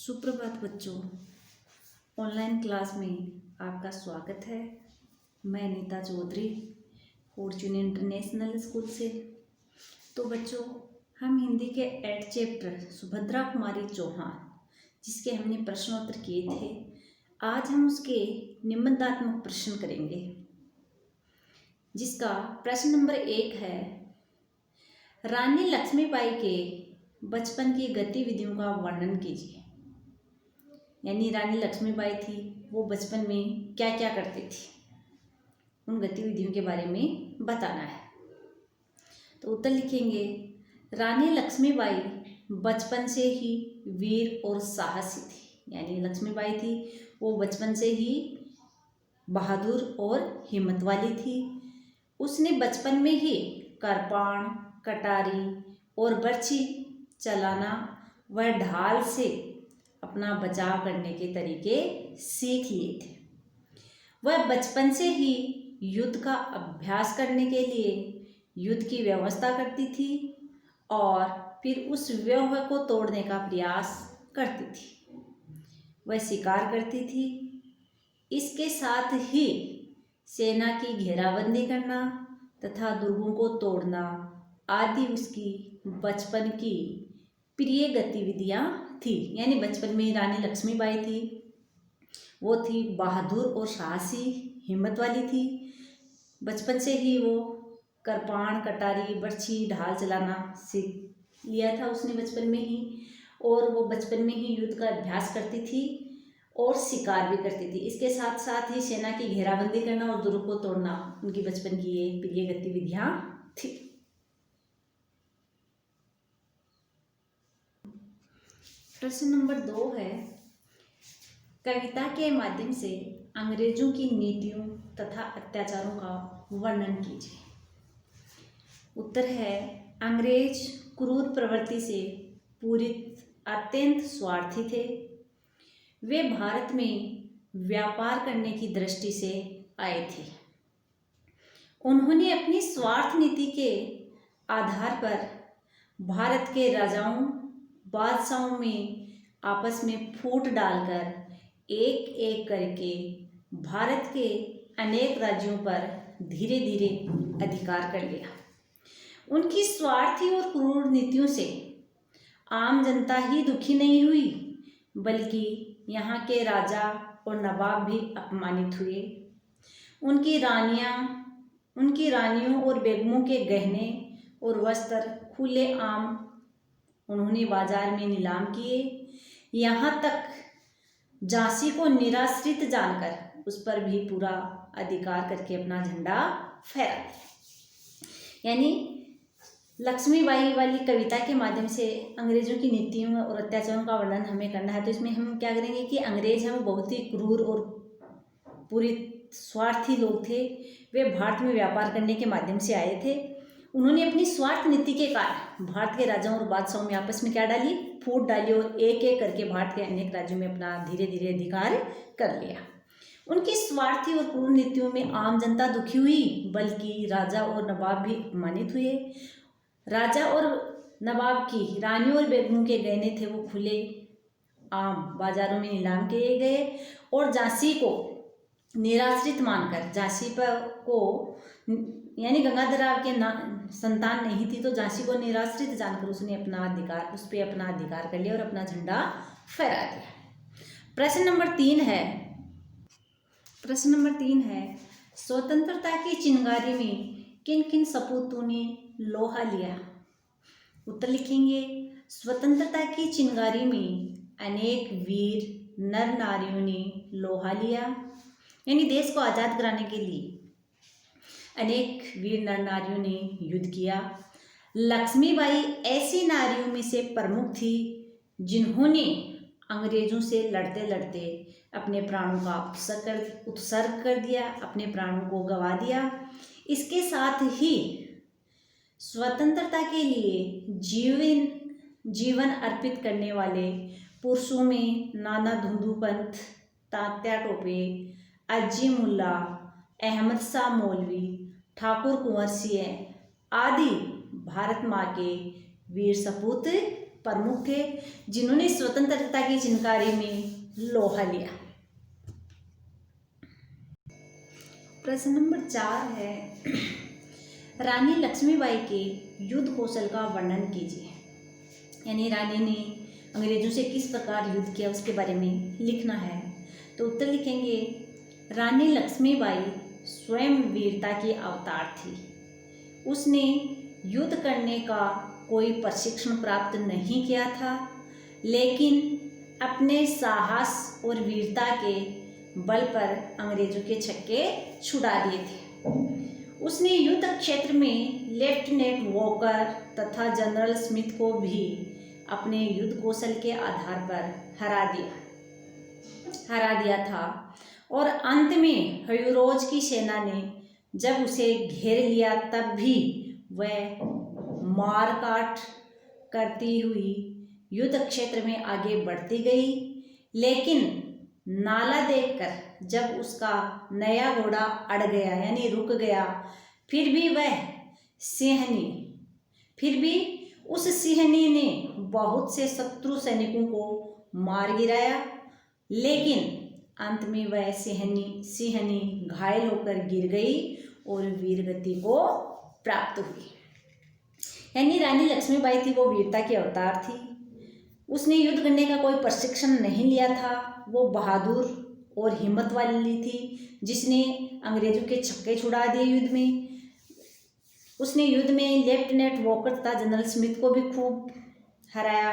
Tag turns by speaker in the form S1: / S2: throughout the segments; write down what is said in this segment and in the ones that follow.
S1: सुप्रभात बच्चों, online class में आपका स्वागत है। मैं Nita Chaudhary, Fortune International School से। तो बच्चों, हम हिंदी के 8 चैप्टर सुभद्रा कुमारी चौहान, जिसके हमने प्रश्नोत्तर किए थे, आज हम उसके निबंधात्मक प्रश्न करेंगे। जिसका प्रश्न नंबर 1 है, रानी लक्ष्मीबाई के बचपन की गतिविधियों का वर्णन कीजिए। यानी रानी लक्ष्मीबाई थी, वो बचपन में क्या क्या करती थी, उन गतिविधियों के बारे में बताना है। तो उत्तर लिखेंगे, रानी लक्ष्मीबाई बचपन से ही वीर और साहसी थी। यानी लक्ष्मीबाई थी, वो बचपन से ही बहादुर और हिम्मत वाली थी। उसने बचपन में ही कृपाण, कटारी और बर्छी चलाना व ढाल से अपना बचाव करने के तरीके सीख लिए थे। वह बचपन से ही युद्ध का अभ्यास करने के लिए युद्ध की व्यवस्था करती थी और फिर उस व्यूह को तोड़ने का प्रयास करती थी। वह शिकार करती थी। इसके साथ ही सेना की घेराबंदी करना तथा दुर्गों को तोड़ना आदि उसकी बचपन की प्रिय गतिविधियां थी। यानी बचपन में रानी लक्ष्मीबाई थी, वो थी बहादुर और साहसी, हिम्मत वाली थी। बचपन से ही वो कृपाण, कटारी, बर्छी, ढाल चलाना सीख लिया था उसने बचपन में ही, और वो बचपन में ही युद्ध का अभ्यास करती थी और शिकार भी करती थी। इसके साथ साथ ही सेना की घेराबंदी करना और दुर्ग को तोड़ना उनकी बचपन की ये प्रिय गतिविधियां थी। प्रश्न नंबर 2 है, कविता के माध्यम से अंग्रेजों की नीतियों तथा अत्याचारों का वर्णन कीजिए। उत्तर है, अंग्रेज क्रूर प्रवृत्ति से पूरित अत्यंत स्वार्थी थे। वे भारत में व्यापार करने की दृष्टि से आए थे। उन्होंने अपनी स्वार्थ नीति के आधार पर भारत के राजाओं, बादशाहों में आपस में फूट डालकर एक एक करके भारत के अनेक राज्यों पर धीरे धीरे अधिकार कर लिया। उनकी स्वार्थी और क्रूर नीतियों से आम जनता ही दुखी नहीं हुई, बल्कि यहाँ के राजा और नवाब भी अपमानित हुए। उनकी रानियों और बेगमों के गहने और वस्त्र खुले आम उन्होंने बाजार में नीलाम किए। यहाँ तक झांसी को निराश्रित जानकर उस पर भी पूरा अधिकार करके अपना झंडा फहरा दिया। यानी लक्ष्मीबाई वाली कविता के माध्यम से अंग्रेजों की नीतियों और अत्याचारों का वर्णन हमें करना है। तो इसमें हम क्या करेंगे कि अंग्रेज हैं वो बहुत ही क्रूर और पूरी स्वार्थी लोग थे। वे भारत में व्यापार करने के माध्यम से आए थे। उन्होंने अपनी स्वार्थ नीति के कारण भारत के राजाओं और बादशाहों में आपस में क्या डाली, फूट डाली और एक एक करके भारत के अनेक राज्यों में अपना धीरे धीरे अधिकार कर लिया। उनकी स्वार्थी और क्रूर नीतियों में आम जनता दुखी हुई, बल्कि राजा और नवाब भी अपमानित हुए। राजा और नवाब की रानियों और बेगमों के गहने थे वो खुले आम बाजारों में नीलाम किए गए और झांसी को निराश्रित मानकर, झांसी पर को यानी गंगाधरराव के संतान नहीं थी, तो झांसी को निराश्रित जानकर उसने अपना अधिकार, उस पर अपना अधिकार कर लिया और अपना झंडा फहरा दिया। प्रश्न नंबर 3 है, स्वतंत्रता की चिंगारी में किन किन सपूतों ने लोहा लिया। उत्तर लिखेंगे, स्वतंत्रता की चिंगारी में अनेक वीर नर नारियों ने लोहा लिया। यानी देश को आज़ाद कराने के लिए अनेक वीर नर नारियों ने युद्ध किया। लक्ष्मीबाई ऐसी नारियों में से प्रमुख थी जिन्होंने अंग्रेजों से लड़ते लड़ते अपने प्राणों का उत्सर्ग कर दिया, अपने प्राणों को गंवा दिया। इसके साथ ही स्वतंत्रता के लिए जीवन अर्पित करने वाले पुरुषों में नाना धुंधु पंत, तात्या टोपे, अज्जी मुल्ला, अहमद शाह मौलवी, ठाकुर कुंवर सिंह आदि भारत माँ के वीर सपूत प्रमुख थे जिन्होंने स्वतंत्रता की चिनगारी में लोहा लिया। प्रश्न नंबर 4 है, रानी लक्ष्मीबाई के युद्ध कौशल का वर्णन कीजिए। यानी रानी ने अंग्रेजों से किस प्रकार युद्ध किया उसके बारे में लिखना है। तो उत्तर लिखेंगे, रानी लक्ष्मीबाई स्वयं वीरता की अवतार थी। उसने युद्ध करने का कोई प्रशिक्षण प्राप्त नहीं किया था, लेकिन अपने साहस और वीरता के बल पर अंग्रेजों के छक्के छुड़ा दिए थे। उसने युद्ध क्षेत्र में लेफ्टिनेंट वॉकर तथा जनरल स्मिथ को भी अपने युद्ध कौशल के आधार पर हरा दिया था और अंत में ह्यूरोज की सेना ने जब उसे घेर लिया तब भी वह मार काट करती हुई युद्ध क्षेत्र में आगे बढ़ती गई। लेकिन नाला देखकर जब उसका नया घोड़ा अड़ गया यानी रुक गया, फिर भी उस सिंहनी ने बहुत से शत्रु सैनिकों को मार गिराया, लेकिन अंत में वह सिंहनी घायल होकर गिर गई और वीरगति को प्राप्त हुई। यानी रानी लक्ष्मीबाई थी वो वीरता की अवतार थी। उसने युद्ध करने का कोई प्रशिक्षण नहीं लिया था। वो बहादुर और हिम्मत वाली थी जिसने अंग्रेजों के छक्के छुड़ा दिए युद्ध में। उसने युद्ध में लेफ्टिनेंट वॉकर तथा जनरल स्मिथ को भी खूब हराया।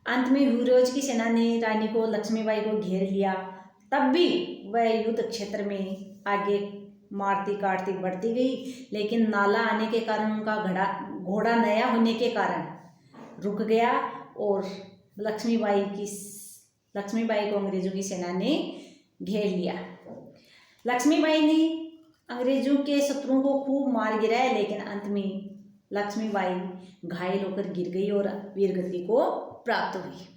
S1: अंत में ह्यूरोज की सेना ने रानी को लक्ष्मीबाई को घेर लिया, तब भी वह युद्ध क्षेत्र में आगे मारती काटती बढ़ती गई, लेकिन नाला आने के कारण उनका घोड़ा नया होने के कारण रुक गया और लक्ष्मीबाई को अंग्रेजों की सेना ने घेर लिया। लक्ष्मीबाई ने अंग्रेजों के शत्रुओं को खूब मार गिराया, लेकिन अंत में लक्ष्मीबाई घायल होकर गिर गई और वीरगति को प्राप्त हुई।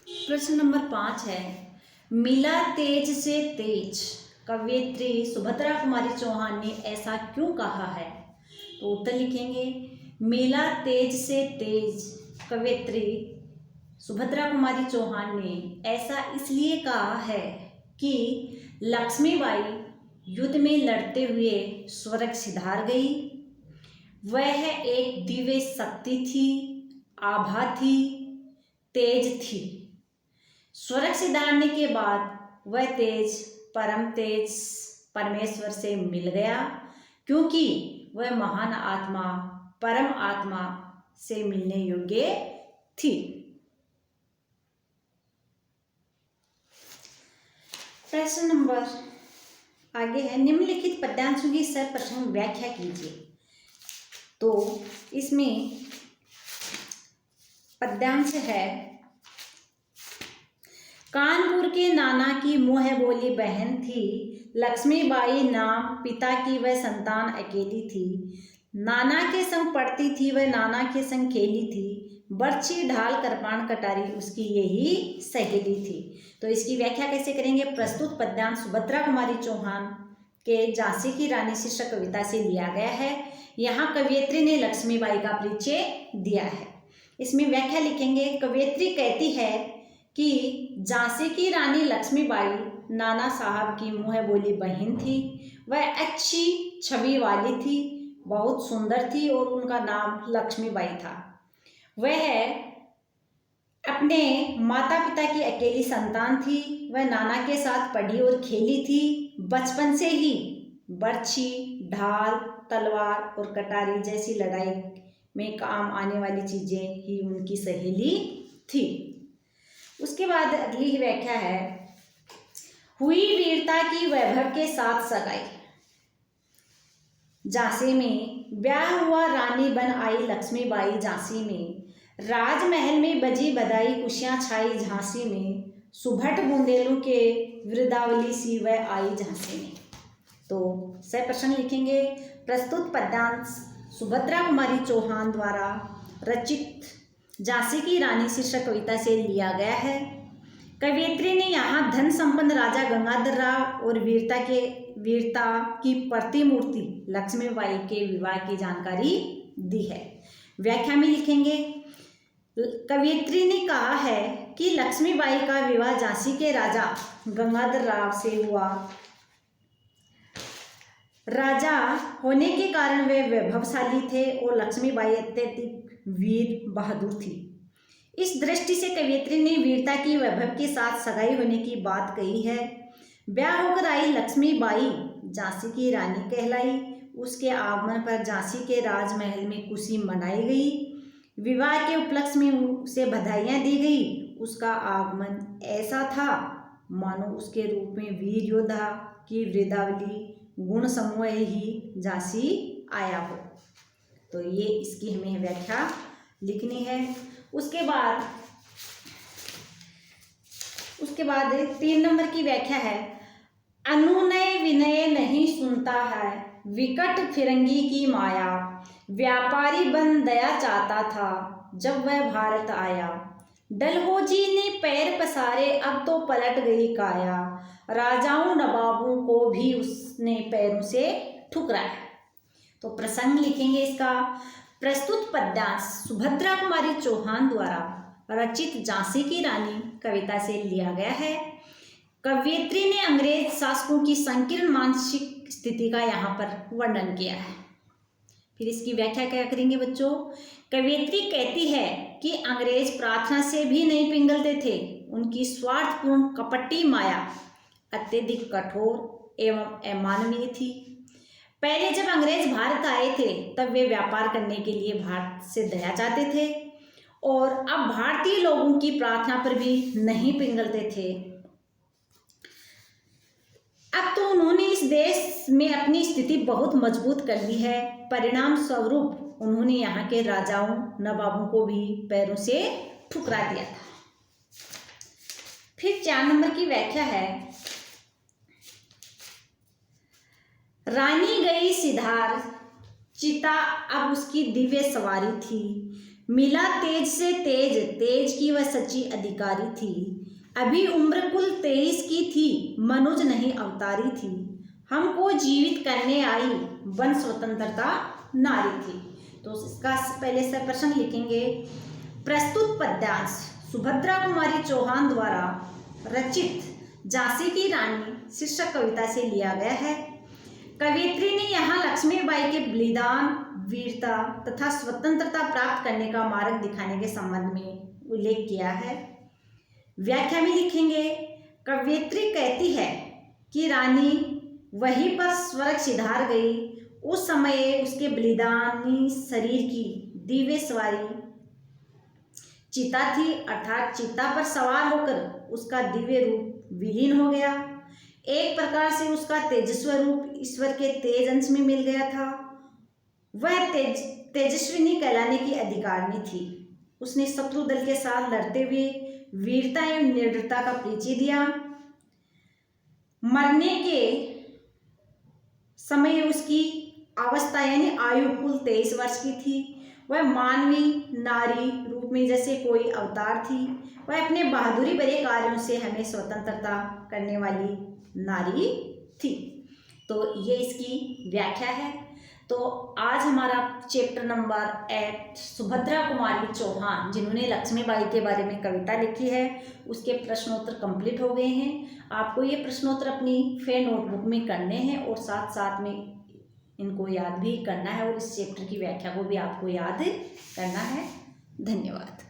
S1: प्रश्न नंबर 5 है, मिला तेज से तेज कवयित्री सुभद्रा कुमारी चौहान ने ऐसा क्यों कहा है। तो उत्तर लिखेंगे, मिला तेज से तेज कवयित्री सुभद्रा कुमारी चौहान ने ऐसा इसलिए कहा है कि लक्ष्मीबाई युद्ध में लड़ते हुए स्वर्ग सिधार गई। वह एक दिव्य शक्ति थी, आभा थी, तेज थी। स्वर्ग सिधारने के बाद वह तेज परमेश्वर से मिल गया, क्योंकि वह महान आत्मा परम आत्मा से मिलने योग्य थी। प्रश्न नंबर आगे है, निम्नलिखित पद्यांशों की सर्वप्रथम व्याख्या कीजिए। तो इसमें पद्यांश है, कानपुर के नाना की मुँह बोली बहन थी, लक्ष्मीबाई नाम पिता की वह संतान अकेली थी। नाना के संग पढ़ती थी वह, नाना के संग खेली थी, बर्छी ढाल कृपाण कटारी उसकी यही सहेली थी। तो इसकी व्याख्या कैसे करेंगे। प्रस्तुत पद्यांश सुभद्रा कुमारी चौहान के झांसी की रानी शीर्षक कविता से लिया गया है। यहाँ कवयित्री ने लक्ष्मीबाई का परिचय दिया है। इसमें व्याख्या लिखेंगे, कवयित्री कहती है कि झांसी की रानी लक्ष्मीबाई नाना साहब की मुँह बोली बहन थी। वह अच्छी छवि वाली थी, बहुत सुंदर थी और उनका नाम लक्ष्मीबाई था। वह अपने माता पिता की अकेली संतान थी। वह नाना के साथ पढ़ी और खेली थी। बचपन से ही बर्छी, ढाल, तलवार और कटारी जैसी लड़ाई में काम आने वाली चीज़ें ही उनकी सहेली थी। उसके बाद अगली ही व्याख्या है, हुई वीरता की वैभव के साथ सगाई। झांसी में ब्याह हुआ, रानी बन आई लक्ष्मीबाई झांसी में। राजमहल में बजी बधाई, खुशियाँ छाई झांसी में। सुभट बुंदेलों के वृद्धावली सी वह आई झांसी में। तो सह प्रश्न लिखेंगे। प्रस्तुत पद्यांश सुभद्रा कुमारी चौहान द्वारा रचित झांसी की रानी शीर्षक कविता से लिया गया है। कवयित्री ने यहाँ धन संपन्न राजा गंगाधर राव और वीरता की प्रतिमूर्ति लक्ष्मीबाई के विवाह की जानकारी दी है। व्याख्या में लिखेंगे, कवयित्री ने कहा है कि लक्ष्मीबाई का विवाह झांसी के राजा गंगाधर राव से हुआ। राजा होने के कारण वे वैभवशाली थे और लक्ष्मीबाई अत्यधिक वीर बहादुर थी। इस दृष्टि से कवयित्री ने वीरता की वैभव के साथ सगाई होने की बात कही है। ब्याह होकर आई लक्ष्मीबाई झांसी की रानी कहलाई। उसके आगमन पर झांसी के राजमहल में खुशी मनाई गई। विवाह के उपलक्ष्य में उसे बधाइयाँ दी गई। उसका आगमन ऐसा था मानो उसके रूप में वीर योद्धा की वृद्धावली गुण समूह ही झांसी आया हो। तो ये इसकी हमें व्याख्या लिखनी है। उसके बाद 3 नंबर की व्याख्या है, अनुनय विनय नहीं सुनता है, विकट फिरंगी की माया, व्यापारी बन दया चाहता था जब वह भारत आया, डलहौजी ने पैर पसारे अब तो पलट गई काया, राजाओं नवाबों को भी उसने पैरों से ठुकराया। तो प्रसंग लिखेंगे इसका, प्रस्तुत पद्यांश सुभद्रा कुमारी चौहान द्वारा रचित झांसी की रानी कविता से लिया गया है। कवयित्री ने अंग्रेज शासकों की संकीर्ण मानसिक स्थिति का यहाँ पर वर्णन किया है। फिर इसकी व्याख्या क्या करेंगे बच्चों। कवयित्री कहती है कि अंग्रेज प्रार्थना से भी नहीं पिंगलते थे। उनकी स्वार्थपूर्ण कपटी माया अत्यधिक कठोर एवं अमानवीय थी। पहले जब अंग्रेज भारत आए थे तब वे व्यापार करने के लिए भारत से दया चाहते थे और अब भारतीय लोगों की प्रार्थना पर भी नहीं पिंगलते थे। अब तो उन्होंने इस देश में अपनी स्थिति बहुत मजबूत कर ली है। परिणाम स्वरूप उन्होंने यहाँ के राजाओं नवाबों को भी पैरों से ठुकरा दिया था। फिर 4 नंबर की व्याख्या है, रानी गई सिधार, चिता अब उसकी दिव्य सवारी थी, मिला तेज से तेज, तेज की वह सच्ची अधिकारी थी, अभी उम्र कुल 23 की थी, मनुज नहीं अवतारी थी, हमको जीवित करने आई, वन स्वतंत्रता नारी थी। तो इसका पहले से प्रश्न लिखेंगे, प्रस्तुत पद्यांश सुभद्रा कुमारी चौहान द्वारा रचित झांसी की रानी शीर्षक कविता से लिया गया है। कवयित्री ने यहाँ लक्ष्मीबाई के बलिदान, वीरता तथा स्वतंत्रता प्राप्त करने का मार्ग दिखाने के संबंध में उल्लेख किया है। व्याख्या में लिखेंगे, कवयित्री कहती है कि रानी वहीं पर स्वर्ग सिधार गई। उस समय उसके बलिदानी शरीर की दिव्य सवारी चिता थी, अर्थात चिता पर सवार होकर उसका दिव्य रूप विलीन हो गया। एक प्रकार से उसका तेजस्वी रूप ईश्वर के तेज अंश में मिल गया था। वह तेजस्विनी कहलाने की अधिकारिणी थी। उसने शत्रु दल के साथ लड़ते हुए वीरता एवं निर्भीकता का परिचय दिया। मरने के समय उसकी अवस्था यानी आयु कुल 23 वर्ष की थी। वह मानवीय नारी रूप में जैसे कोई अवतार थी। वह अपने बहादुरी भरे कार्यों से हमें स्वतंत्रता करने वाली नारी थी। तो ये इसकी व्याख्या है। तो आज हमारा चैप्टर नंबर 8 सुभद्रा कुमारी चौहान जिन्होंने लक्ष्मीबाई के बारे में कविता लिखी है उसके प्रश्नोत्तर कंप्लीट हो गए हैं। आपको ये प्रश्नोत्तर अपनी फेयर नोटबुक में करने हैं और साथ साथ में इनको याद भी करना है और इस चैप्टर की व्याख्या को भी आपको याद करना है। धन्यवाद।